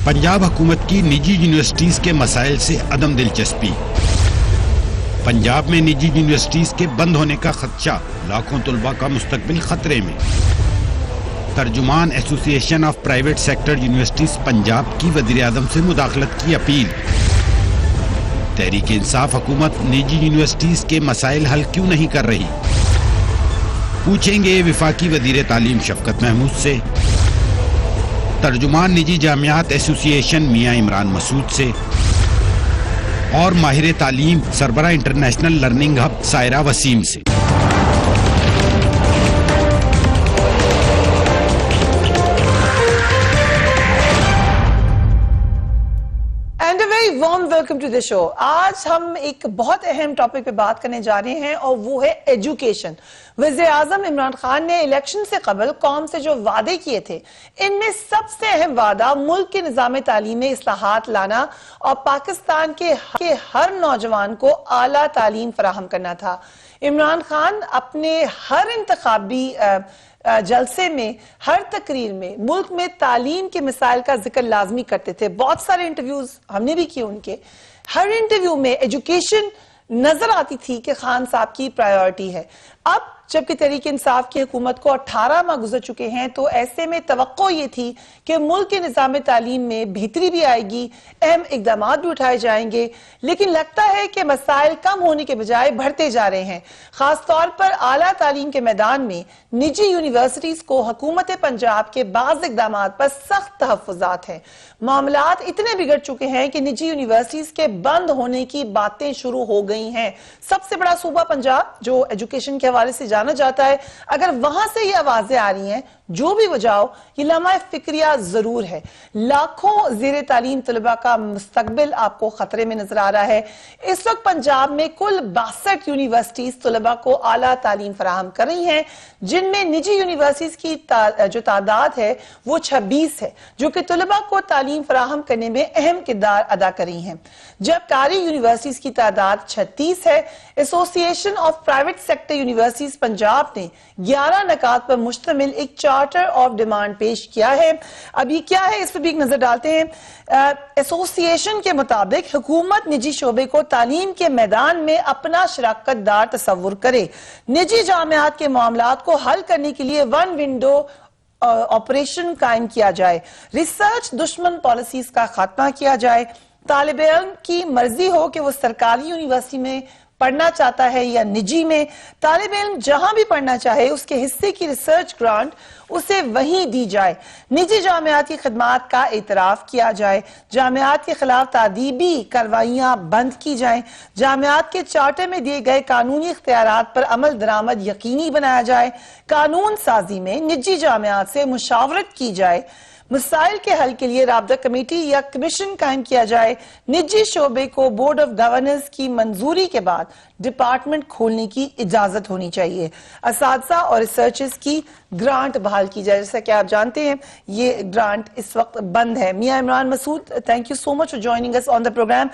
पंजाब हुकूमत की निजी यूनिवर्सिटीज के मसाइल से अदम दिलचस्पी। पंजाब में निजी यूनिवर्सिटीज के बंद होने का खदशा, लाखों तलबा का मुस्तकबिल खतरे में। तर्जुमान association of private sector universities Punjab की वज़ीर-ए-आज़म से मुदाखलत की अपील। तहरीक इंसाफ हुकूमत निजी यूनिवर्सिटीज के मसाइल हल क्यों नहीं कर रही, पूछेंगे वफाकी वज़ीर तालीम शफकत महमूद से। तर्जुमान निजी जामियात एसोसिएशन मियां इमरान मसूद से और माहिर तालीम सरबरा international learning hub Saira Waseem से। Warm welcome to the show. आज हम एक बहुत अहम टॉपिक पे बात करने जा रहे हैं और वो है एजुकेशन। वज़ीर-ए-आज़म इमरान खान ने इलेक्शन से कबल कौम से जो वादे किए थे, इनमें सबसे अहम वादा मुल्क के निज़ाम तालीम में इस्लाहात लाना और पाकिस्तान के हर नौजवान को आला तालीम फराहम करना था। इमरान खान अपने हर इंतखाबी जलसे में, हर तकरीर में मुल्क में तालीम के मिसाइल का जिक्र लाजमी करते थे। बहुत सारे इंटरव्यूज हमने भी किए उनके, हर इंटरव्यू में एजुकेशन नजर आती थी कि खान साहब की प्रायोरिटी है। अब जबकि तहरीक इंसाफ की हुकूमत को 18 माह गुजर चुके हैं, तो ऐसे में तवक्को ये थी कि मुल्क के निज़ाम तालीम में बेहतरी भी आएगी, अहम इकदाम भी उठाए जाएंगे, लेकिन लगता है कि मसाइल कम होने के बजाय बढ़ते जा रहे हैं। खास तौर पर आला तालीम के मैदान में निजी यूनिवर्सिटीज को हुकूमत पंजाब के बाज़ इकदाम पर सख्त तहफ़्फ़ुज़ात हैं। मामलात इतने बिगड़ चुके हैं कि निजी यूनिवर्सिटीज के बंद होने की बातें शुरू हो गई हैं। सबसे बड़ा सूबा पंजाब, जो एजुकेशन के हवाले से जाना जाता है, अगर वहां से ये आवाजें आ रही हैं, जो भी वजह हो, ये लम्हा फिक्रिया जरूर है। लाखों ज़ेरे तालीम तलबा का मुस्तकबिल आपको खतरे में नजर आ रहा है। इस वक्त पंजाब में कुल 62 यूनिवर्सिटीज तलबा को आला तालीम फराहम कर रही हैं, जिनमें निजी यूनिवर्सिटीज की जो तादाद है वो 26 है, जो कि तलबा को तालीम फराहम करने में अहम किरदार अदा कर रही हैं। जब कारी यूनिवर्सिटीज की तादाद 36 है। Association of private sector universities Punjab ने 11 नकात पर मुश्तमिल एक चार्टर ऑफ डिमांड पेश किया है। अब ये क्या है, इस पर भी एक नजर डालते हैं। एसोसिएशन के मुताबिक हुकूमत निजी शोबे को तालीम के मैदान में अपना शराकतदार तस्वुर करे, निजी जामियात के मामलात को हल करने के लिए वन विंडो ऑपरेशन कायम किया जाए, रिसर्च दुश्मन पॉलिसीज का खात्मा किया जाए, तालिबे इल्म की मर्जी हो कि वो सरकारी यूनिवर्सिटी में पढ़ना चाहता है या निजी में, तालिबे इल्म जहां भी पढ़ना चाहे उसके हिस्से की रिसर्च ग्रांट उसे वहीं दी जाए, निजी जामियात की खिदमात का एतराफ किया जाए, जामियात के खिलाफ तादीबी कार्रवाइयां बंद की जाए, जामियात के चार्टर में दिए गए कानूनी इख्तियारात पर अमल दरामद यकीनी बनाया जाए, कानून साजी में निजी जामियात से मुशावरत की जाए, मसाइल के हल के लिए राबता कमेटी या कमीशन कायम किया जाए, निजी शोबे को बोर्ड ऑफ गवर्नेंस की मंजूरी के बाद डिपार्टमेंट खोलने की इजाजत होनी चाहिए, असातिज़ा और रिसर्चर्स की ग्रांट बहाल की जाए। जैसा कि आप जानते हैं ये ग्रांट इस वक्त बंद है। मियां Imran Masood, thank you so much for joining us on the programme.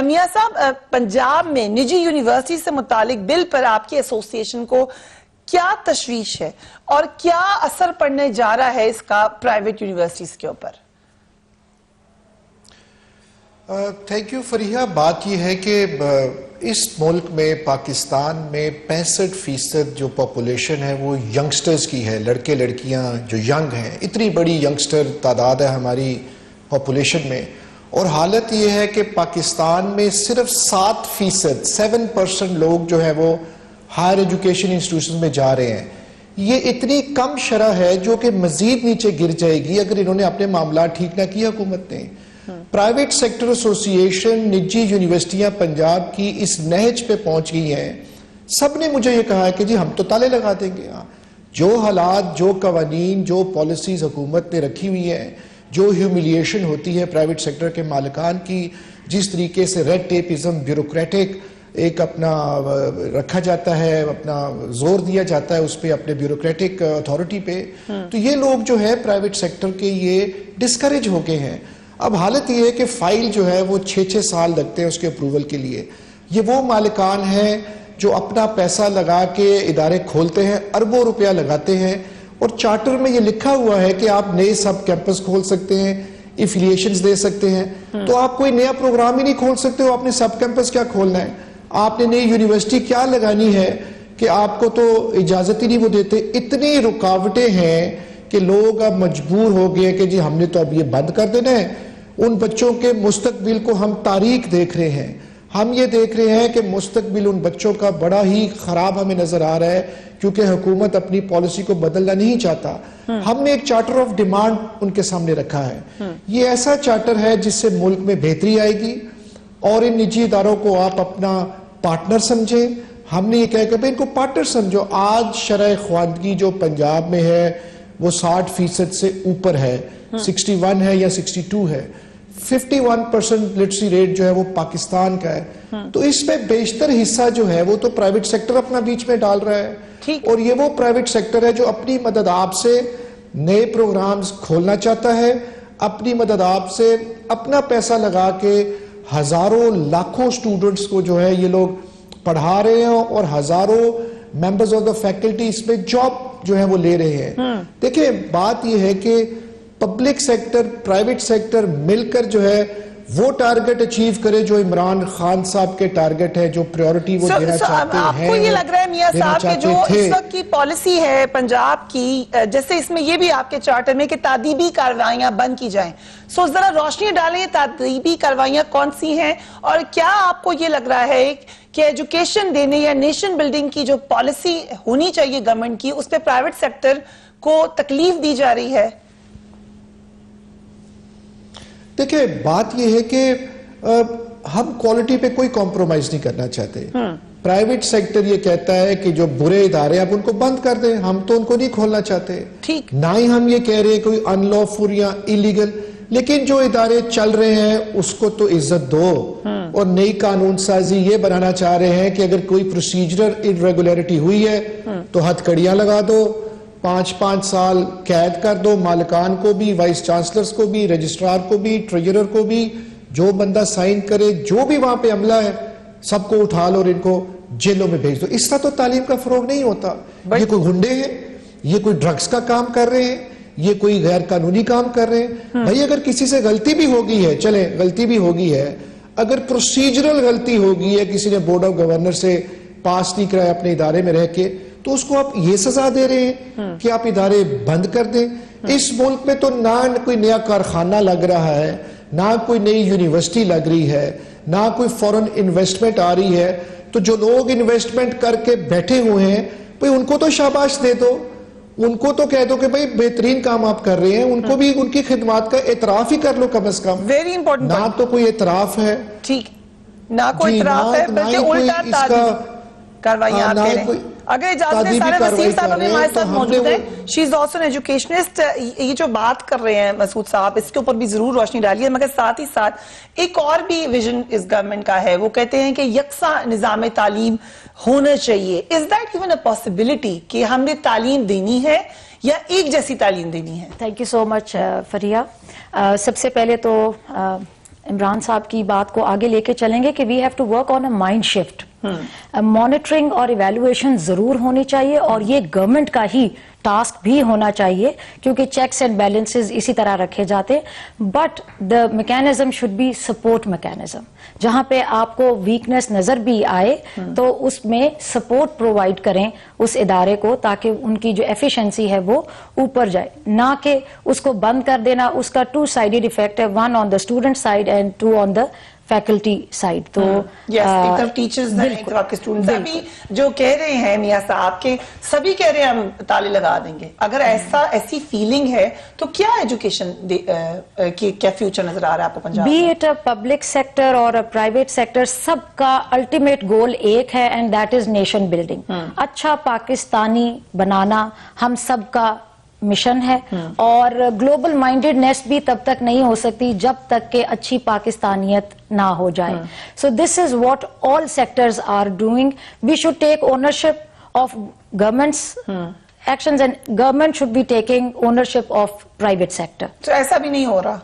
मियां साहब, पंजाब में निजी यूनिवर्सिटी से मुतालिक बिल पर आपकी एसोसिएशन को क्या तशवीश है और क्या असर पड़ने जा रहा है इसका प्राइवेट यूनिवर्सिटीज के ऊपर? Thank you Fariha. बात यह है कि इस मुल्क में, पाकिस्तान में 65% जो पॉपुलेशन है वो यंगस्टर्स की है, लड़के लड़कियां जो यंग हैं। इतनी बड़ी यंगस्टर तादाद है हमारी पॉपुलेशन में, और हालत ये है कि पाकिस्तान में सिर्फ 7% लोग जो है वो हायर एजुकेशन इंस्टीट्यूशन में जा रहे हैं। ये इतनी कम शरह है जो कि मजीद नीचे गिर जाएगी अगर इन्होंने अपने मामला ठीक ना किया हुकूमत ने। प्राइवेट सेक्टर एसोसिएशन, निजी यूनिवर्सिटियां पंजाब की इस नहज पे पहुंच गई हैं। सब ने मुझे ये कहा है कि जी हम तो ताले लगा देंगे। जो हालात, जो कवानीन, जो पॉलिसीज हुकूमत ने रखी हुई है, जो ह्यूमिलिएशन होती है प्राइवेट सेक्टर के मालिकान की, जिस तरीके से रेड टेपिज्म, ब्यूरोक्रेटिक एक अपना रखा जाता है, अपना जोर दिया जाता है उस पर, अपने ब्यूरोक्रेटिक अथॉरिटी पे, तो ये लोग जो है प्राइवेट सेक्टर के ये डिस्करेज हो गए हैं। अब हालत ये है कि फाइल जो है वो 6-6 साल लगते हैं उसके अप्रूवल के लिए। ये वो मालिकान हैं जो अपना पैसा लगा के इदारे खोलते हैं, अरबों रुपया लगाते हैं, और चार्टर में ये लिखा हुआ है कि आप नए सब कैंपस खोल सकते हैं, एफिलिएशंस दे सकते हैं। तो आप कोई नया प्रोग्राम ही नहीं खोल सकते हो, आपने सब कैंपस क्या खोलना है, आपने नई यूनिवर्सिटी क्या लगानी है कि आपको तो इजाजत ही नहीं वो देते। इतनी रुकावटें हैं कि लोग अब मजबूर हो गए कि जी हमने तो अब ये बंद कर देना है। उन बच्चों के मुस्तकबिल को हम तारीख देख रहे हैं, हम ये देख रहे हैं कि मुस्तकबिल उन बच्चों का बड़ा ही खराब हमें नजर आ रहा है, क्योंकि हुकूमत अपनी पॉलिसी को बदलना नहीं चाहता। हमने एक चार्टर ऑफ डिमांड उनके सामने रखा है। ये ऐसा चार्टर है जिससे मुल्क में बेहतरी आएगी और इन निजी इदारों को आप अपना पार्टनर समझें। हमने ये कहा कि भाई इनको पार्टनर समझो। आज शरह ख्वानगी जो पंजाब में है वो 60% से ऊपर है, 61 है या 62 है। 51% लिटरेसी रेट जो है वो पाकिस्तान का है। तो इसमें बेशतर हिस्सा जो है वो तो प्राइवेट सेक्टर अपना बीच में डाल रहा है, और ये वो प्राइवेट सेक्टर है जो अपनी मदद आप से नए प्रोग्राम्स खोलना चाहता है, अपनी मदद आप से अपना पैसा लगा के हजारों लाखों स्टूडेंट्स को जो है ये लोग पढ़ा रहे हैं और हजारों मेंबर्स ऑफ द फैकल्टी इसमें जॉब जो है वो ले रहे हैं। देखिए बात ये है कि पब्लिक सेक्टर प्राइवेट सेक्टर मिलकर जो है वो टारगेट अचीव करे जो इमरान खान साहब के टारगेट है, जो प्रायोरिटी वो देना चाहते हैं। आपको ये लग रहा है मियां साहब कि जो इस वक्त की पॉलिसी है पंजाब की, जैसे इसमें ये भी आपके चार्टर में कि तादीबी कार्रवाइयां बंद की जाएं, सो जरा रोशनी डालें तादीबी कार्रवाइयां कौन सी हैं, और क्या आपको ये लग रहा है कि एजुकेशन देने या नेशन बिल्डिंग की जो पॉलिसी होनी चाहिए गवर्नमेंट की, उस पर प्राइवेट सेक्टर को तकलीफ दी जा रही है? देखिए बात यह है कि हम क्वालिटी पे कोई कॉम्प्रोमाइज नहीं करना चाहते। प्राइवेट सेक्टर ये कहता है कि जो बुरे इदारे आप उनको बंद कर दें, हम तो उनको नहीं खोलना चाहते। ठीक, ना ही हम ये कह रहे हैं कोई अनलॉफुल या इलीगल, लेकिन जो इदारे चल रहे हैं उसको तो इज्जत दो। और नई कानून साजी ये बनाना चाह रहे हैं कि अगर कोई प्रोसीजरल इरेगुलरिटी हुई है तो हथकड़ियां लगा दो, 5-5 साल कैद कर दो, मालिकान को भी, वाइस चांसलर्स को भी, रजिस्ट्रार को भी, ट्रेजरर को भी, जो बंदा साइन करे, जो भी वहां पे अमला है सबको उठा लो और इनको जेलों में भेज दो। इस तरह तो तालीम का फरोग नहीं होता। ये कोई गुंडे हैं, ये कोई ड्रग्स का काम कर रहे हैं, ये कोई गैर कानूनी काम कर रहे हैं। भाई अगर किसी से गलती भी होगी है, चले गलती भी होगी है, अगर प्रोसीजरल गलती होगी है, किसी ने बोर्ड ऑफ गवर्नर से पास नहीं कराया अपने इदारे में रह के, तो उसको आप ये सजा दे रहे हैं कि आप इदारे बंद कर दें। इस मुल्क में तो ना कोई नया कारखाना लग रहा है, ना कोई नई यूनिवर्सिटी लग रही है, ना कोई फॉरेन इन्वेस्टमेंट आ रही है। तो जो लोग इन्वेस्टमेंट करके बैठे हुए हैं भाई उनको तो शाबाश दे दो, उनको तो कह दो कि भाई बेहतरीन काम आप कर रहे हैं, उनको भी उनकी खिदमत का एतराफ ही कर लो कम से कम। Very important. ना तो कोई एतराफ है, ठीक, ना कोई एतराफ है, बल्कि उल्टा कार्रवाइयां आप कह रहे हैं। अगर इजाजत है, सारे वसीम साहब अभी हमारे साथ मौजूद हैं, she is also an educationist. ये जो बात कर रहे हैं मसूद साहब, इसके ऊपर भी जरूर रोशनी डालिए, मगर साथ ही साथ एक और भी विजन इस गवर्नमेंट का है। वो कहते हैं कि यकसा निजाम तालीम होना चाहिए। Is that even a possibility कि हमने तालीम देनी है या एक जैसी तालीम देनी है? थैंक यू सो मच फरिया। सबसे पहले तो इमरान साहब की बात को आगे लेके चलेंगे कि we have to work on a mind shift. Monitoring और इवैल्यूएशन जरूर होनी चाहिए, और ये गवर्नमेंट का ही टास्क भी होना चाहिए, क्योंकि चेक्स एंड बैलेंसेस इसी तरह रखे जाते। But the mechanism should be support mechanism, जहां पे आपको वीकनेस नजर भी आए तो उसमें सपोर्ट प्रोवाइड करें उस इदारे को, ताकि उनकी जो एफिशिएंसी है वो ऊपर जाए, ना कि उसको बंद कर देना। उसका 2 साइडेड इफेक्ट है, 1 on the student side and 2 on the faculty side. तो एक तरफ टीचर्स हैं, एक तरफ आपके स्टूडेंट्स। अभी जो कह रहे हैं मियां साहब के सभी कह रहे हैं हम ताले लगा देंगे, अगर ऐसी फीलिंग है तो क्या एजुकेशन की क्या फ्यूचर नजर आ रहा है आपको पंजाब में? B it a public sector और अ प्राइवेट सेक्टर, सबका अल्टीमेट गोल एक है, and that is nation building. अच्छा पाकिस्तानी बनाना हम सबका मिशन है, और ग्लोबल माइंडेडनेस भी तब तक नहीं हो सकती जब तक कि अच्छी पाकिस्तानियत ना हो जाए। So this is what all sectors are doing. We should take ownership of governments actions, and government should be taking ownership of private sector. तो ऐसा भी नहीं हो रहा।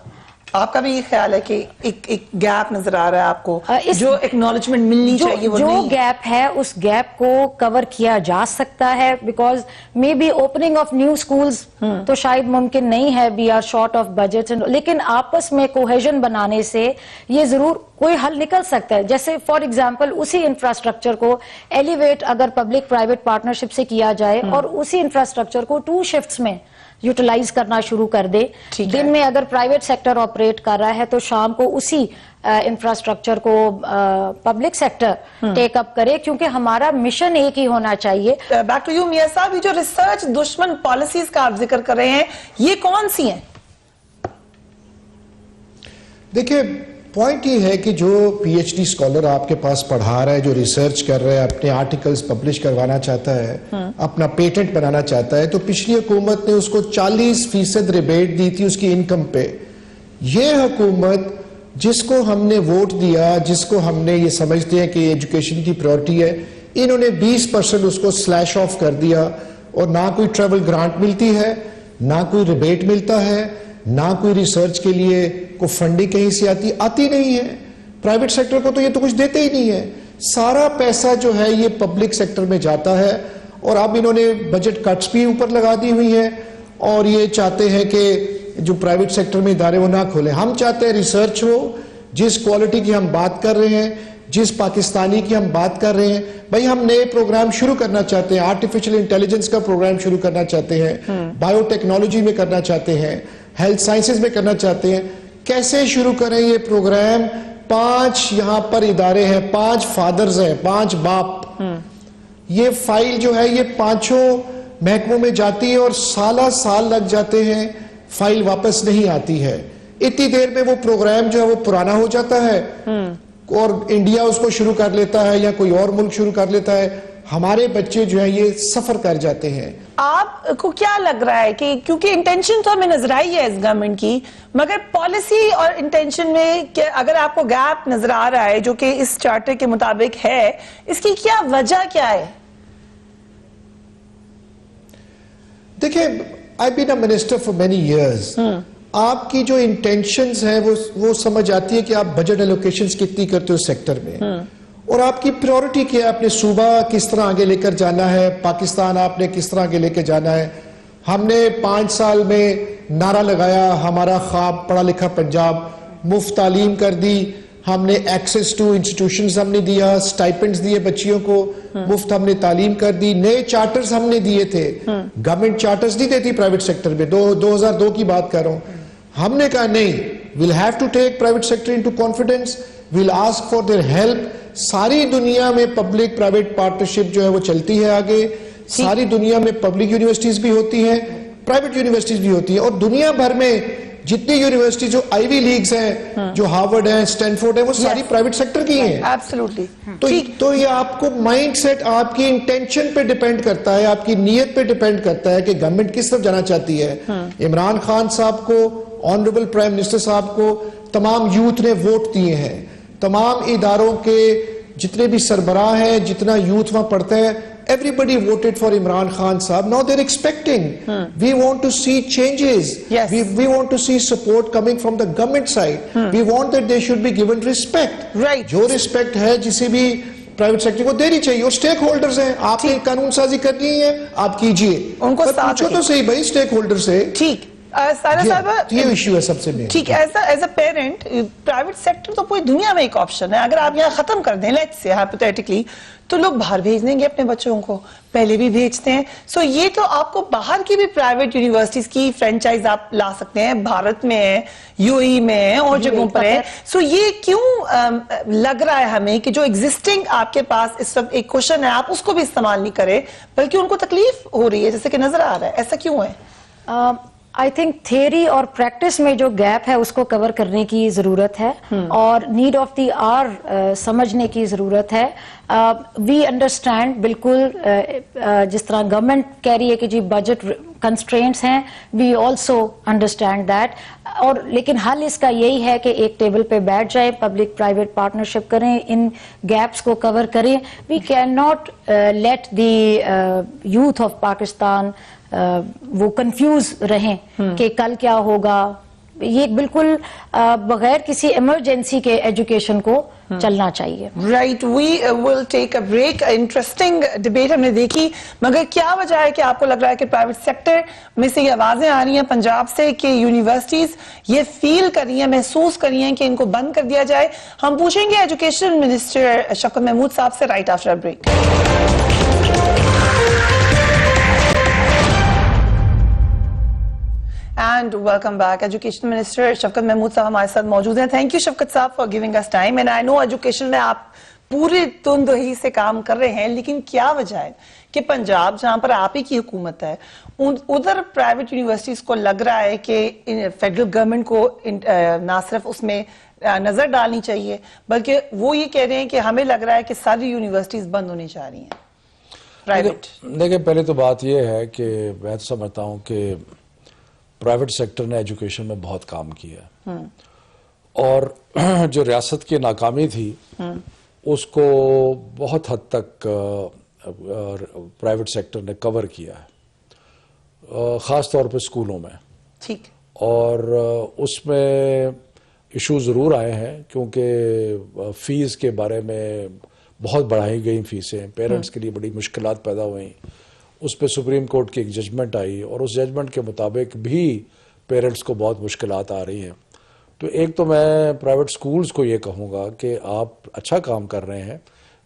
आपका भी ये ख्याल है कि एक गैप नजर आ रहा है आपको, जो एक्नॉलेजमेंट मिलनी चाहिए वो जो नहीं गैप है उस गैप को कवर किया जा सकता है, because may be opening of new schools तो शायद मुमकिन नहीं है, we are short of budget, लेकिन आपस में कोहेजन बनाने से ये जरूर कोई हल निकल सकता है। जैसे फॉर एग्जांपल उसी इंफ्रास्ट्रक्चर को एलिवेट अगर पब्लिक प्राइवेट पार्टनरशिप से किया जाए और उसी इंफ्रास्ट्रक्चर को 2 शिफ्ट्स में यूटिलाइज करना शुरू कर दे। दिन में अगर प्राइवेट सेक्टर ऑपरेट कर रहा है तो शाम को उसी इंफ्रास्ट्रक्चर को पब्लिक सेक्टर टेक अप करे, क्योंकि हमारा मिशन एक ही होना चाहिए। बैक टू यू मियां साहब, ये जो रिसर्च दुश्मन पॉलिसीज का आप जिक्र कर रहे हैं, ये कौन सी हैं? देखिए, पॉइंट ये है कि जो पीएचडी स्कॉलर आपके पास पढ़ा रहा है, जो रिसर्च कर रहा है, अपने आर्टिकल्स पब्लिश करवाना चाहता है, अपना पेटेंट बनाना चाहता है, तो पिछली हुकूमत ने उसको 40% रिबेट दी थी उसकी इनकम पे। ये हुकूमत जिसको हमने वोट दिया, जिसको हमने ये समझते हैं कि एजुकेशन की प्रायोरिटी है, इन्होंने 20% उसको स्लैश ऑफ कर दिया, और ना कोई ट्रेवल ग्रांट मिलती है, ना कोई रिबेट मिलता है, ना कोई रिसर्च के लिए को फंडिंग कहीं से आती नहीं है। प्राइवेट सेक्टर को तो ये तो कुछ देते ही नहीं है, सारा पैसा जो है ये पब्लिक सेक्टर में जाता है। और अब इन्होंने बजट कट्स भी ऊपर लगा दी हुई है, और ये चाहते हैं कि जो प्राइवेट सेक्टर में इदारे वो ना खोलें। हम चाहते हैं रिसर्च हो, जिस क्वालिटी की हम बात कर रहे हैं, जिस पाकिस्तानी की हम बात कर रहे हैं। भाई, हम नए प्रोग्राम शुरू करना चाहते हैं, आर्टिफिशियल इंटेलिजेंस का प्रोग्राम शुरू करना चाहते हैं, बायोटेक्नोलॉजी में करना चाहते हैं, हेल्थ साइंसेज में करना चाहते हैं। कैसे शुरू करें ये प्रोग्राम? 5 यहां पर इदारे हैं, 5 फादर्स हैं, 5 बाप। ये फाइल जो है ये 5 महकमों में जाती है और साल लग जाते हैं, फाइल वापस नहीं आती है। इतनी देर में वो प्रोग्राम जो है वो पुराना हो जाता है और इंडिया उसको शुरू कर लेता है या कोई और मुल्क शुरू कर लेता है। हमारे बच्चे जो है ये सफर कर जाते हैं। आपको क्या लग रहा है कि क्योंकि इंटेंशन तो हमें नजर आई है इस गवर्नमेंट की, मगर पॉलिसी और इंटेंशन में अगर आपको गैप नजर आ रहा है जो कि इस चार्टर के मुताबिक है, इसकी क्या वजह क्या है? देखिए, I been a minister for many years. आपकी जो इंटेंशंस हैं वो समझ आती है कि आप बजट एलोकेशंस कितनी करते हो सेक्टर में, और आपकी प्रायोरिटी क्या है, अपने सूबा किस तरह आगे लेकर जाना है, पाकिस्तान आपने किस तरह आगे लेकर जाना है। हमने 5 साल में नारा लगाया, हमारा ख्वाब पढ़ा लिखा पंजाब, मुफ्त तालीम कर दी हमने, एक्सेस टू इंस्टीट्यूशंस हमने दिया, स्टाइपेंड्स दिए बच्चियों को, मुफ्त हमने तालीम कर दी, नए चार्टर्स हमने दिए थे। गवर्नमेंट चार्टर्स नहीं देती प्राइवेट सेक्टर में, 2002 की बात कर रहा हूं। हमने कहा नहीं, we'll have to take private sector into confidence, we'll ask for their help। सारी दुनिया में पब्लिक प्राइवेट पार्टनरशिप जो है वो चलती है आगे, सारी दुनिया में पब्लिक यूनिवर्सिटीज भी होती हैं, प्राइवेट यूनिवर्सिटीज भी होती हैं, और दुनिया भर में जितनी यूनिवर्सिटी जो आईवी लीग्स हैं, जो हार्वर्ड है, स्टैनफोर्ड है, वो सारी प्राइवेट सेक्टर की हैं। एब्सोल्युटली। तो ये आपको माइंडसेट, आपकी इंटेंशन पे डिपेंड करता है, आपकी नीयत पे डिपेंड करता है कि गवर्नमेंट किस तरफ जाना चाहती है। इमरान खान साहब को, ऑनरेबल प्राइम मिनिस्टर साहब को तमाम यूथ ने वोट दिए हैं, तमाम इदारों के जितने भी सरबराह हैं, जितना यूथ वहां पढ़ता है, everybody voted for Imran Khan Saab. Now they're expecting. We want to see changes. Yes. We want to see support coming from the government side. We want that they should be given respect. Right. जो respect है जिसे भी private sector को देनी चाहिए, और stake holders हैं, आपने कानून साजी करनी है, आप कीजिए, उनको पूछो तो सही भाई स्टेक होल्डर से। ठीक, सारा साहब, ये इश्यू है सबसे मेन। ठीक, as a parent, private sector तो पूरी दुनिया में एक ऑप्शन है। अगर आप यहाँ खत्म कर दें, लेट्स से हाइपोथेटिकली, तो लोग बाहर भेज देंगे अपने बच्चों को, पहले भी भेजते हैं। सो ये तो आपको बाहर की भी प्राइवेट यूनिवर्सिटीज की फ्रेंचाइज आप ला सकते हैं, भारत में है, यूएई में है, और जगहों पर है। सो ये क्यों लग रहा है हमें कि जो एग्जिस्टिंग आपके पास इस वक्त एक क्वेश्चन है, आप उसको भी इस्तेमाल नहीं करें, बल्कि उनको तकलीफ हो रही है जैसे कि नजर आ रहा है? ऐसा क्यों है? आई थिंक थियरी और प्रैक्टिस में जो गैप है उसको कवर करने की जरूरत है, और नीड ऑफ द आवर समझने की जरूरत है। वी अंडरस्टैंड बिल्कुल, जिस तरह गवर्नमेंट कह रही है कि जी बजट कंस्ट्रेंट्स हैं, वी ऑल्सो अंडरस्टैंड दैट, और लेकिन हल इसका यही है कि एक टेबल पे बैठ जाए, पब्लिक प्राइवेट पार्टनरशिप करें, इन गैप्स को कवर करें। We can not let the youth of Pakistan वो कंफ्यूज रहें कि कल क्या होगा, ये बिल्कुल बगैर किसी इमरजेंसी के एजुकेशन को चलना चाहिए। Right, we will take a break. Interesting debate हमने देखी, मगर क्या वजह है कि आपको लग रहा है कि प्राइवेट सेक्टर में से ये आवाजें आ रही हैं पंजाब से कि यूनिवर्सिटीज ये फील कर रही हैं, महसूस कर रही हैं कि इनको बंद कर दिया जाए? हम पूछेंगे एजुकेशन मिनिस्टर शफकत महमूद साहब से right after break. And welcome back. Education Minister Shafqat Mahmood साहब हमारे साथ मौजूद हैं। थैंक यू शफकत साहब for giving us time. And I know education में आप पूरी तुंदही से काम कर रहे हैं, लेकिन क्या वजह है कि पंजाब जहां पर आप ही की हुकूमत है उधर प्राइवेट यूनिवर्सिटीज को लग रहा है कि फेडरल गवर्नमेंट को ना सिर्फ उसमें नजर डालनी चाहिए, बल्कि वो ये कह रहे हैं कि हमें लग रहा है कि सारी यूनिवर्सिटीज बंद होनी चाह रही हैं प्राइवेट? देखिए, पहले तो बात यह है कि मैं तो समझता हूँ कि प्राइवेट सेक्टर ने एजुकेशन में बहुत काम किया और जो रियासत की नाकामी थी उसको बहुत हद तक प्राइवेट सेक्टर ने कवर किया है, ख़ास तौर पे स्कूलों में। ठीक। और उसमें इशू ज़रूर आए हैं क्योंकि फ़ीस के बारे में बहुत बढ़ाई गई फ़ीसें, पेरेंट्स के लिए बड़ी मुश्किलात पैदा हुई। उस पर सुप्रीम कोर्ट की एक जजमेंट आई और उस जजमेंट के मुताबिक भी पेरेंट्स को बहुत मुश्किलात आ रही हैं। तो एक तो मैं प्राइवेट स्कूल्स को ये कहूँगा कि आप अच्छा काम कर रहे हैं,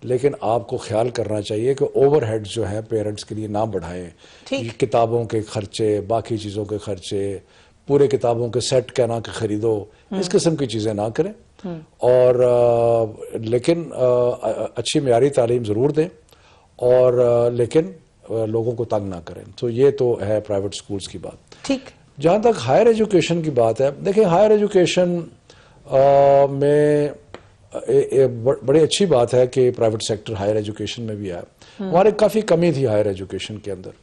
लेकिन आपको ख्याल करना चाहिए कि ओवरहेड्स जो है पेरेंट्स के लिए ना बढ़ाएं। किताबों के खर्चे, बाकी चीज़ों के खर्चे, पूरे किताबों के सेट कहना कि ख़रीदो, इस किस्म की चीज़ें ना करें। और लेकिन अच्छी मियारी तालीम ज़रूर दें और लेकिन लोगों को तंग ना करें। तो ये तो है प्राइवेट स्कूल्स की बात। ठीक। जहाँ तक हायर एजुकेशन की बात है, देखिए हायर एजुकेशन में बड़ी अच्छी बात है कि प्राइवेट सेक्टर हायर एजुकेशन में भी आया। हमारे काफ़ी कमी थी हायर एजुकेशन के अंदर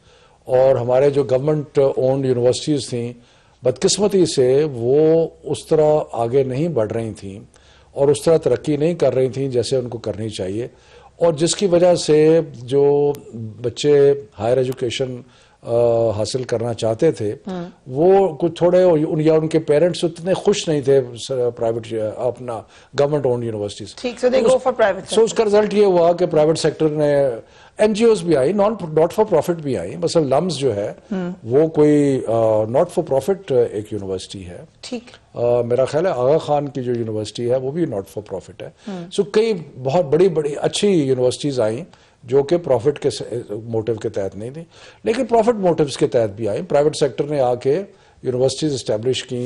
और हमारे जो गवर्नमेंट ओन्ड यूनिवर्सिटीज़ थी, बदकिस्मती से वो उस तरह आगे नहीं बढ़ रही थी और उस तरह तरक्की नहीं कर रही थी जैसे उनको करनी चाहिए, और जिसकी वजह से जो बच्चे हायर एजुकेशन हासिल करना चाहते थे वो कुछ थोड़े या उनके पेरेंट्स उतने खुश नहीं थे प्राइवेट अपना गवर्नमेंट ओन्ड यूनिवर्सिटीज। ठीक, सो दे गो फॉर प्राइवेट। सो उसका रिजल्ट ये हुआ कि प्राइवेट सेक्टर ने एनजीओज भी आई, नॉट फॉर प्रॉफिट भी आई। मतलब लम्स जो है वो कोई नॉट फॉर प्रॉफिट एक यूनिवर्सिटी है। ठीक। मेरा ख्याल है आगा खान की जो यूनिवर्सिटी है वो भी नॉट फॉर प्रॉफिट है। सो कई बहुत बड़ी बड़ी अच्छी यूनिवर्सिटीज आई जो कि प्रॉफिट के मोटिव के तहत नहीं थी, लेकिन प्रॉफिट मोटिव्स के तहत भी आई। प्राइवेट सेक्टर ने आके यूनिवर्सिटीज इस्टेब्लिश की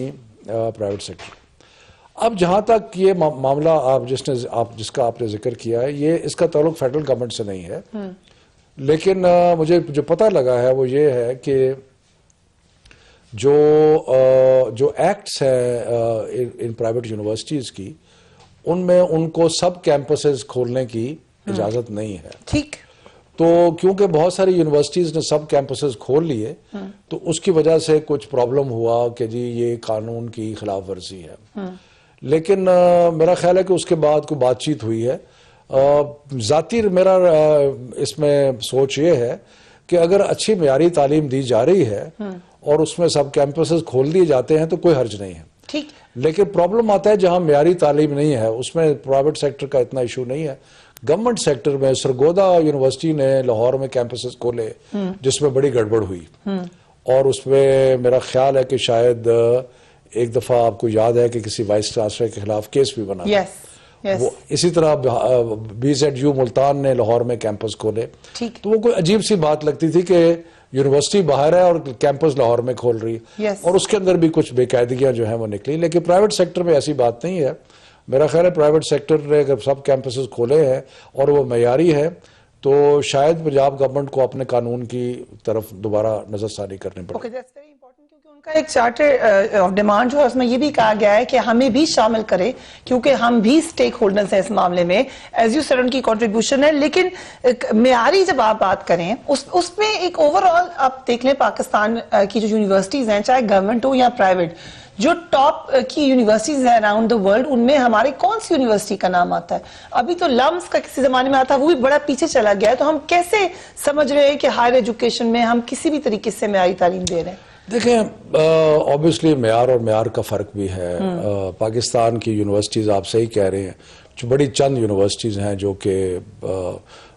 प्राइवेट सेक्टर। अब जहाँ तक ये मामला जिसका आपने जिक्र किया है, ये इसका ताल्लुक फेडरल गवर्नमेंट से नहीं है, लेकिन मुझे जो पता लगा है वो ये है कि जो एक्ट्स हैं इन प्राइवेट यूनिवर्सिटीज़ की, उनमें उनको सब कैंपसेस खोलने की इजाज़त नहीं है। ठीक। तो क्योंकि बहुत सारी यूनिवर्सिटीज़ ने सब कैंपसेस खोल लिए तो उसकी वजह से कुछ प्रॉब्लम हुआ कि जी ये कानून की खिलाफ वर्जी है। लेकिन मेरा ख्याल है कि उसके बाद कोई बातचीत हुई है। ज़ाती मेरा इसमें सोच ये है कि अगर अच्छी मियारी तालीम दी जा रही है और उसमें सब कैंपसेस खोल दिए जाते हैं तो कोई हर्ज नहीं है। ठीक। लेकिन प्रॉब्लम आता है जहां मियारी तालीम नहीं है, उसमें प्राइवेट सेक्टर का इतना इशू नहीं है। गवर्नमेंट सेक्टर में सरगोदा यूनिवर्सिटी ने लाहौर में कैंपसेस खोले जिसमें बड़ी गड़बड़ हुई और उसमें मेरा ख्याल है कि शायद एक दफा आपको याद है कि किसी वाइस चांसलर के खिलाफ केस भी बना। yes, yes. वो इसी तरह BZU मुल्तान ने लाहौर में कैंपस खोले। तो वो कोई अजीब सी बात लगती थी कि यूनिवर्सिटी बाहर है और कैंपस लाहौर में खोल रही yes. और उसके अंदर भी कुछ बेकायदगियां जो है वो निकली। लेकिन प्राइवेट सेक्टर में ऐसी बात नहीं है। मेरा ख्याल है प्राइवेट सेक्टर ने अगर सब कैंपसेस खोले हैं और वो मयारी है तो शायद पंजाब गवर्नमेंट को अपने कानून की तरफ दोबारा नजरसानी करनी पड़े। क्योंकि उनका एक चार्टर ऑफ डिमांड जो है उसमें ये भी कहा गया है कि हमें भी शामिल करे क्योंकि हम भी स्टेक होल्डर्स हैं इस मामले में। एज यू सेड उनकी कंट्रीब्यूशन है, लेकिन मेयारी जब आप बात करें उसमें एक ओवरऑल आप देख लें पाकिस्तान की जो यूनिवर्सिटीज हैं, चाहे गवर्नमेंट हो या प्राइवेट, जो टॉप की यूनिवर्सिटीज हैं अराउंड द वर्ल्ड, उनमें हमारी कौन सी यूनिवर्सिटी का नाम आता है? अभी तो लम्स का किसी जमाने में आता, वो भी बड़ा पीछे चला गया है। तो हम कैसे समझ रहे हैं कि हायर एजुकेशन में हम किसी भी तरीके से मेयारी तालीम दे रहे हैं? देखें, ऑब्वियसली मेयार और मेयार का फ़र्क भी है। पाकिस्तान की यूनिवर्सिटीज़ आप सही कह रहे हैं, जो बड़ी चंद यूनिवर्सिटीज़ हैं जो कि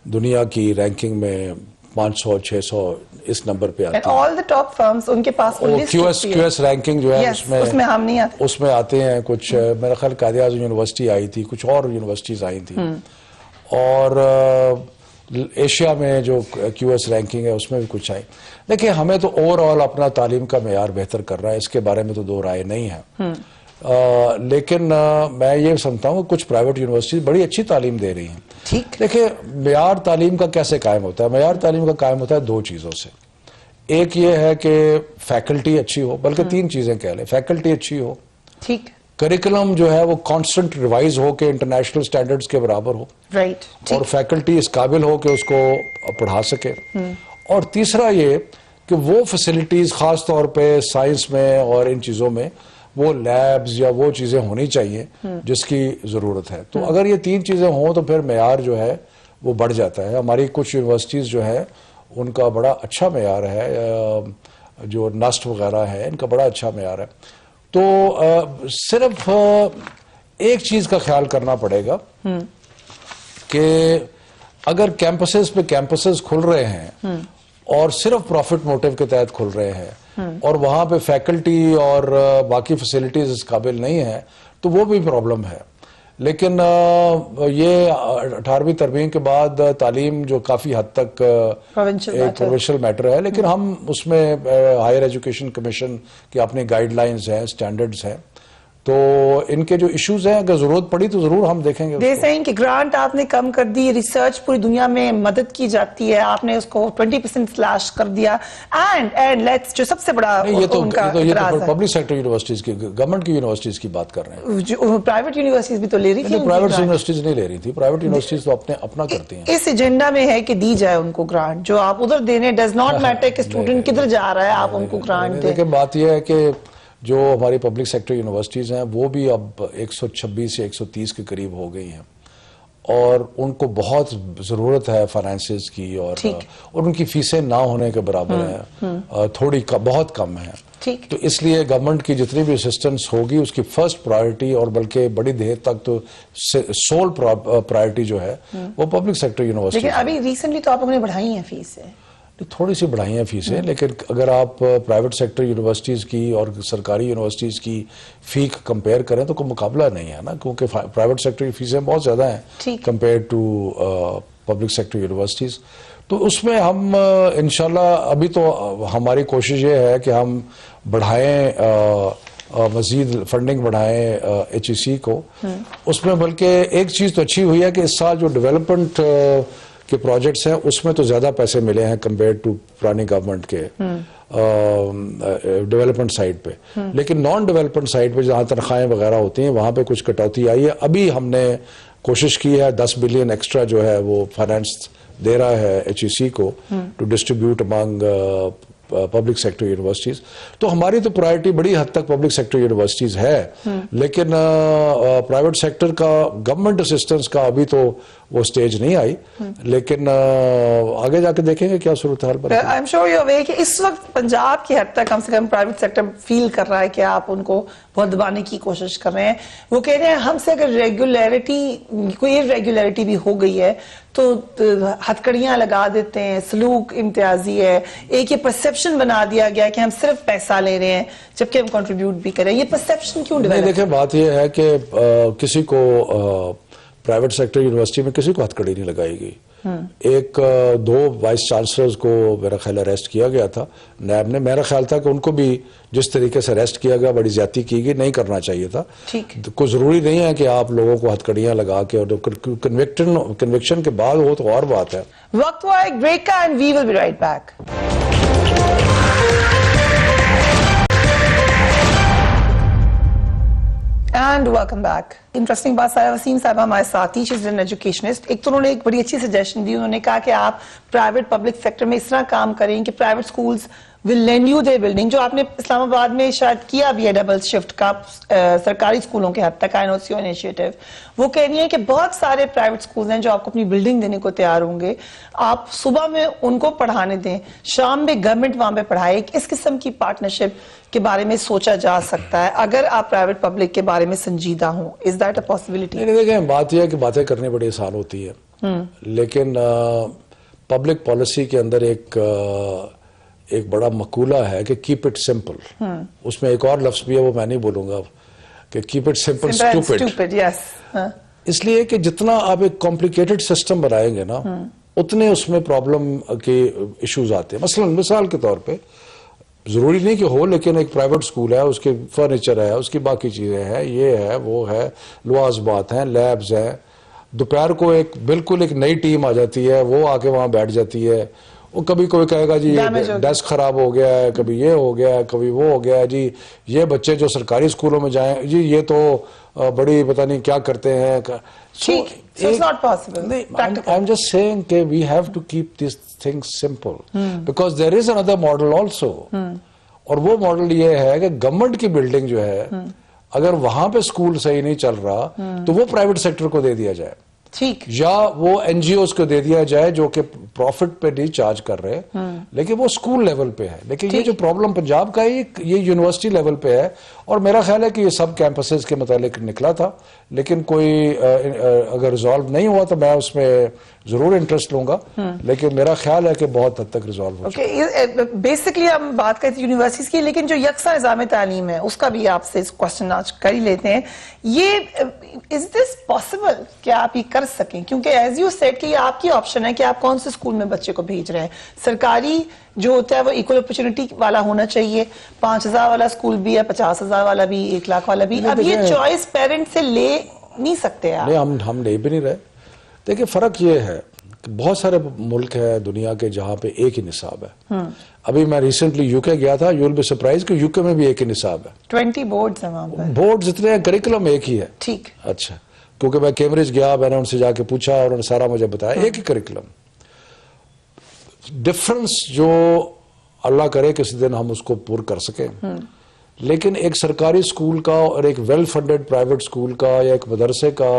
दुनिया की रैंकिंग में 500-600 इस नंबर पे आती हैं। ऑल द टॉप फर्म्स उनके पास क्यूएस रैंकिंग जो है उसमें हम नहीं आते, उसमें आते हैं कुछ। मेरा ख्याल कायद-ए-आज़म यूनिवर्सिटी आई थी, कुछ और यूनिवर्सिटीज़ आई थी, और एशिया में जो क्यूएस रैंकिंग है उसमें भी कुछ आई। देखिए, हमें तो ओवरऑल अपना तालीम का मेयार बेहतर कर रहा है, इसके बारे में तो दो राय नहीं है। लेकिन मैं ये समझता हूँ कि कुछ प्राइवेट यूनिवर्सिटी बड़ी अच्छी तालीम दे रही हैं। ठीक, देखिए, मेयार तालीम का कैसे कायम होता है? मेयार तालीम का कायम होता है दो चीज़ों से। एक ये है कि फैकल्टी अच्छी हो, बल्कि तीन चीज़ें कह लें। फैकल्टी अच्छी हो, ठीक, करिकुलम जो है वो कांस्टेंट रिवाइज हो के इंटरनेशनल स्टैंडर्ड्स के बराबर हो, राइट, और फैकल्टी इस काबिल हो कि उसको पढ़ा सके। और तीसरा ये कि वो फैसिलिटीज़ ख़ास तौर पे साइंस में और इन चीज़ों में वो लैब्स या वो चीज़ें होनी चाहिए जिसकी ज़रूरत है। तो अगर ये तीन चीज़ें हों तो फिर मेयार जो है वो बढ़ जाता है। हमारी कुछ यूनिवर्सिटीज़ जो है उनका बड़ा अच्छा मेयार है, जो नस्ट वगैरह है इनका बड़ा अच्छा मेयार है। तो सिर्फ एक चीज़ का ख्याल करना पड़ेगा कि अगर कैंपसेस पे कैंपसेस खुल रहे हैं और सिर्फ प्रॉफिट मोटिव के तहत खुल रहे हैं और वहाँ पे फैकल्टी और बाकी फैसिलिटीज इस काबिल नहीं है, तो वो भी प्रॉब्लम है। लेकिन ये 18वीं तरमीम के बाद तालीम जो काफ़ी हद तक एक प्रोविंशियल मैटर है, लेकिन हम उसमें हायर एजुकेशन कमीशन की अपनी गाइडलाइंस हैं, स्टैंडर्ड्स हैं, तो इनके जो इश्यूज हैं अगर जरूरत पड़ी तो जरूर हम देखेंगे। दे सेइंग कि ग्रांट आपने कम कर दी, रिसर्च पूरी दुनिया में मदद की जाती है, आपने उसको 20% स्लैश कर दिया, एंड लेट्स जो सबसे बड़ा ये तो पब्लिक सेक्टर यूनिवर्सिटीज की, गवर्नमेंट की यूनिवर्सिटीज की बात कर रहे हैं। जो प्राइवेट यूनिवर्सिटीज भी तो ले रही थी, प्राइवेट यूनिवर्सिटीज नहीं ले रही थी, प्राइवेट यूनिवर्सिटीज तो अपना करती हैं। इस एजेंडा में है कि दी जाए उनको ग्रांट, जो आप उधर देने, डज नॉट मैटर कि स्टूडेंट किधर जा रहा है, आप उनको ग्रांट दें। लेकिन बात यह है कि जो हमारी पब्लिक सेक्टर यूनिवर्सिटीज़ हैं वो भी अब 126 या 130 के करीब हो गई हैं, और उनको बहुत ज़रूरत है फाइनेंसेस की, और उनकी फीसें ना होने के बराबर हैं, थोड़ी बहुत कम है। तो इसलिए गवर्नमेंट की जितनी भी असिस्टेंस होगी उसकी फर्स्ट प्रायोरिटी, और बल्कि बड़ी देर तक तो सोल प्रायोरिटी जो है वो पब्लिक सेक्टर यूनिवर्सिटी। लेकिन अभी रिसेंटली तो आप लोगों ने बढ़ाई हैं फीसें, थोड़ी सी बढ़ाई हैं फीसें, लेकिन अगर आप प्राइवेट सेक्टर यूनिवर्सिटीज़ की और सरकारी यूनिवर्सिटीज़ की फ़ी कंपेयर करें तो कोई मुकाबला नहीं है ना, क्योंकि प्राइवेट सेक्टर की फीसें बहुत ज़्यादा हैं compare to public sector universities. तो उसमें हम इंशाल्लाह अभी तो हमारी कोशिश ये है कि हम बढ़ाएं, मज़ीद फंडिंग बढ़ाएं HEC को। उसमें बल्कि एक चीज़ तो अच्छी हुई है कि इस साल जो डेवलपमेंट के प्रोजेक्ट्स हैं उसमें तो ज़्यादा पैसे मिले हैं कंपेयर टू पुरानी गवर्नमेंट के डेवलपमेंट साइड पे, लेकिन नॉन डेवलपमेंट साइड पे जहाँ तनख्वाहें वगैरह होती हैं वहाँ पे कुछ कटौती आई है। अभी हमने कोशिश की है 10 बिलियन एक्स्ट्रा जो है वो फाइनेंस दे रहा है HEC को to distribute among public sector universities. तो हमारी तो प्रायोरिटी बड़ी हद तक पब्लिक सेक्टर यूनिवर्सिटीज है, लेकिन प्राइवेट सेक्टर का गवर्नमेंट असिस्टेंस का अभी तो वो स्टेज नहीं आई, लेकिन आगे जाके देखेंगे क्या सूरत हाल बनेगी। I am sure you aware कि इस वक्त पंजाब की हद तक कम से कम प्राइवेट सेक्टर फील कर रहा है कि आप उनको बहुत दबाने की कोशिश कर रहे हैं। वो कह रहे हैं हमसे अगर रेगुलरिटी, कोई इरेगुलरिटी भी हो गई है तो हथकड़ियां लगा देते हैं, सलूक इम्तियाजी है, एक ये परसेप्शन बना दिया गया कि हम सिर्फ पैसा ले रहे हैं जबकि हम कंट्रीब्यूट भी करें। ये परसेप्शन क्यों डेवलप? देखिए, बात यह है कि किसी को प्राइवेट सेक्टर यूनिवर्सिटी में किसी को हथकड़ी नहीं लगाई गई। एक 2 वाइस चांसलर्स को मेरा ख्याल अरेस्ट किया गया था नैब ने। मेरा ख्याल था कि उनको भी जिस तरीके से अरेस्ट किया गया बड़ी ज्यादती की गई, नहीं करना चाहिए था। तो कोई जरूरी नहीं है कि आप लोगों को हथकड़ियां लगा के, और कन्विक्शन के बाद हो तो और बात है। वक्त हुआ एक ब्रेक का, and we will be right back. And welcome back. Interesting बात, सारा वसीम साहब हमारे साथ, टीचर्स एंड एजुकेशनिस्ट। एक तो उन्होंने एक बड़ी अच्छी सजेशन दी, उन्होंने कहा कि आप प्राइवेट पब्लिक सेक्टर में इस तरह काम करें कि private schools will lend you their building, जो आपने इस्लामाबाद में शायद किया भी है डबल शिफ्ट का सरकारी स्कूलों के हद तक, आई नो योर इनिशिएटिव। वो कह रही है कि बहुत सारे प्राइवेट स्कूल हैं जो आपको अपनी बिल्डिंग देने को तैयार होंगे, आप सुबह में उनको पढ़ाने दें, शाम में गवर्नमेंट वहां पे पढ़ाए। इस किस्म की पार्टनरशिप के बारे में सोचा जा सकता है अगर आप प्राइवेट पब्लिक के बारे में संजीदा हों। Is that a possibility? नहीं, देखें, बात यह है कि बातें करनी बड़ी आसान होती है, लेकिन पब्लिक पॉलिसी के अंदर एक बड़ा मकूला है कि कीप इट सिंपल। उसमें एक और लफ्ज भी है, वो मैं नहीं बोलूंगा, कि keep it simple stupid. Yes, इसलिए कि जितना आप एक कॉम्प्लिकेटेड सिस्टम बनाएंगे ना, उतने उसमें प्रॉब्लम के इश्यूज आते हैं। मसलन मिसाल के तौर पे, जरूरी नहीं कि हो, लेकिन एक प्राइवेट स्कूल है, उसके फर्नीचर है, उसकी बाकी चीजें हैं, ये है वो है, लवाजमात हैं, लैब्स हैं। दोपहर को बिल्कुल एक नई टीम आ जाती है, वो आके वहां बैठ जाती है। वो कभी कोई कहेगा जी ये डेस्क खराब हो गया है, कभी ये हो गया है, कभी वो हो गया है, जी ये बच्चे जो सरकारी स्कूलों में जाएं, जी ये तो बड़ी पता नहीं क्या करते हैं। ठीक, so it's not possible. I'm just saying कि we have to keep these things simple because there is another model also. और वो मॉडल ये है कि गवर्नमेंट की बिल्डिंग जो है, अगर वहां पे स्कूल सही नहीं चल रहा तो वो प्राइवेट सेक्टर को दे दिया जाए, ठीक, या वो एनजीओ को दे दिया जाए जो कि प्रॉफिट पे नहीं चार्ज कर रहे, लेकिन वो स्कूल लेवल पे है। लेकिन ये जो प्रॉब्लम पंजाब का है, ये यूनिवर्सिटी लेवल पे है, और मेरा ख्याल है कि ये सब कैंपसेस के मुतालिक निकला था, लेकिन कोई अगर रिजॉल्व नहीं हुआ तो मैं उसमें जरूर इंटरेस्ट लूंगा, लेकिन मेरा ख्याल है कि बहुत हद तक रिजॉल्व हो चुका। बेसिकली हम बात करते हैं यूनिवर्सिटीज की, लेकिन जो यकसा निज़ाम तालीम है उसका भी आपसे इस क्वेश्चन आज कर ही लेते हैं। ये इज दिस पॉसिबल कि आप ये कर सकें? क्योंकि एज यू सेड कि ये आपकी ऑप्शन है कि आप कौन से स्कूल में बच्चे को भेज रहे हैं। सरकारी जो होता है वो इक्वल अपॉर्चुनिटी वाला होना चाहिए, 5,000 वाला स्कूल भी है, 50,000 वाला भी, 1 लाख वाला भी। अब ये चॉइस पेरेंट से ले नहीं सकते आप। नहीं, हम ले भी नहीं रहे। देखिए, फर्क ये है कि बहुत सारे मुल्क है दुनिया के जहां पे एक ही निसाब है। अभी मैं रिसेंटली यूके गया था, यू विल बी सरप्राइज कि यूके में भी एक ही निसाब है। 20 बोर्ड्स हैं वहां पर। बोर्ड जितने हैं, करिकुलम एक ही है। ठीक, अच्छा, क्योंकि मैं कैम्ब्रिज गया, मैंने उनसे जाके पूछा और उन्होंने सारा मुझे बताया, एक ही करिकुलम। डिफरेंस जो अल्लाह करे किसी दिन हम उसको पूरा कर सकें, लेकिन एक सरकारी स्कूल का और एक वेल फंडेड प्राइवेट स्कूल का या एक मदरसे का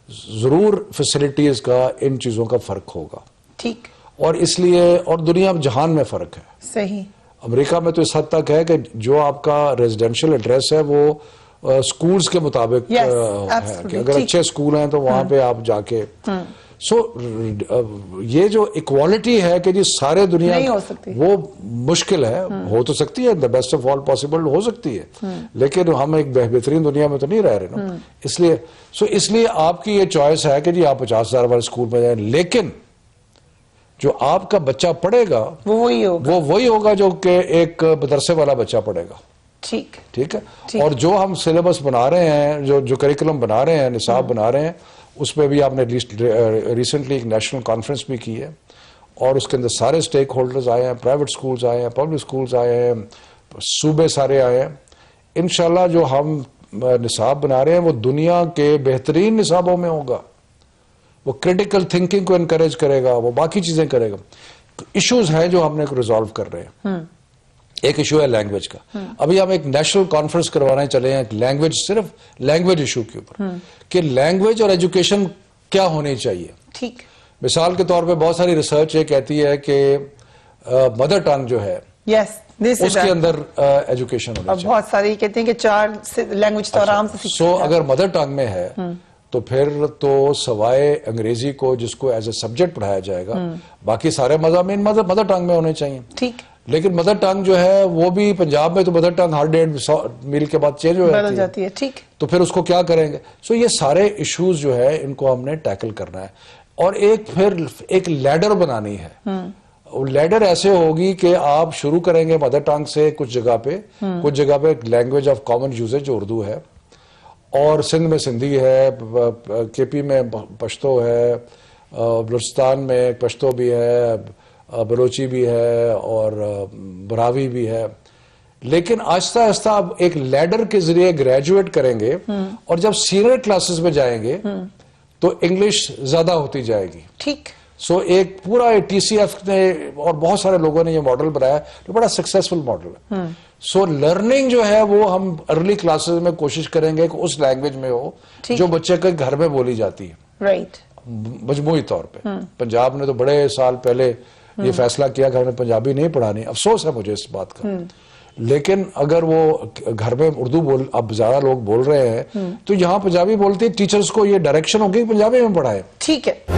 जरूर फैसिलिटीज का, इन चीजों का फर्क होगा। ठीक, और इसलिए, और दुनिया में जहान में फर्क है। सही। अमेरिका में तो इस हद तक है कि जो आपका रेजिडेंशियल एड्रेस है वो स्कूल्स के मुताबिक है कि अगर अच्छे स्कूल हैं तो वहां पे आप जाके। सो ये जो इक्वालिटी है कि जी सारे दुनिया नहीं हो सकती, वो मुश्किल है। हो तो सकती है, the best of all possible हो सकती है, लेकिन हम एक बेहतरीन दुनिया में तो नहीं रह रहे ना। इसलिए आपकी ये चॉइस है कि जी आप 50,000 वाले स्कूल में जाए, लेकिन जो आपका बच्चा पढ़ेगा वो वही होगा जो कि एक मदरसे वाला बच्चा पढ़ेगा। ठीक है। और जो हम सिलेबस बना रहे हैं, जो करिकुलम बना रहे हैं, निसाब बना रहे हैं, उसमें भी आपने रिसेंटली एक नेशनल कॉन्फ्रेंस भी की है, और उसके अंदर सारे स्टेक होल्डर्स आए हैं, प्राइवेट स्कूल्स आए हैं, पब्लिक स्कूल्स आए हैं, सूबे सारे आए हैं। इंशाल्लाह जो हम निसाब बना रहे हैं वो दुनिया के बेहतरीन निसाबों में होगा। वो क्रिटिकल थिंकिंग को इनकरेज करेगा, वो बाकी चीजें करेगा। इश्यूज हैं जो हमने रिजॉल्व कर रहे हैं। एक इशू है लैंग्वेज का। अभी हम एक नेशनल कॉन्फ्रेंस करवाने चले हैं लैंग्वेज, सिर्फ लैंग्वेज इशू के ऊपर, कि लैंग्वेज और एजुकेशन क्या होनी चाहिए। ठीक, मिसाल के तौर पे बहुत सारी रिसर्च ये कहती है कि मदर टंग जो है, उसके अंदर एजुकेशन होनी चाहिए। बहुत सारी कहते हैं कि 4 लैंग्वेज तो आराम से सीख। अगर मदर टंग में है तो फिर तो सवाए अंग्रेजी को, जिसको एज ए सब्जेक्ट पढ़ाया जाएगा, बाकी सारे मज़ामीन मदर टंग में होने चाहिए। ठीक, लेकिन मदर टंग जो है वो भी पंजाब में तो मदर टंग हर 150 मील के बाद चेंज हो जाती है। ठीक, तो फिर उसको क्या करेंगे? ये सारे इश्यूज जो है इनको हमने टैकल करना है, और फिर एक लैडर बनानी है। लैडर ऐसे होगी कि आप शुरू करेंगे मदर टंग से कुछ जगह पे लैंग्वेज ऑफ कॉमन यूजेज जो उर्दू है, और सिंध में सिंधी है, केपी में पश्तो है, बलूचिस्तान में पश्तो भी है, बलोची भी है, और बरावी भी है। लेकिन आहिस्ता आहिस्ता आप एक लैडर के जरिए ग्रेजुएट करेंगे, और जब सीनियर क्लासेस में जाएंगे तो इंग्लिश ज्यादा होती जाएगी। ठीक, सो एक पूरा TCF ने और बहुत सारे लोगों ने ये मॉडल बनाया जो बड़ा सक्सेसफुल मॉडल है। सो लर्निंग जो है वो हम अर्ली क्लासेस में कोशिश करेंगे कि उस लैंग्वेज में हो जो बच्चे के घर में बोली जाती है, राइट, मजमूई तौर पे। पंजाब ने तो बड़े साल पहले ये फैसला किया कि हमें पंजाबी नहीं पढ़ानी, अफसोस है मुझे इस बात का। लेकिन अगर वो घर में उर्दू अब ज्यादा लोग बोल रहे हैं तो यहाँ पंजाबी बोलते टीचर्स को ये डायरेक्शन होगी कि पंजाबी में पढ़ाए। ठीक है।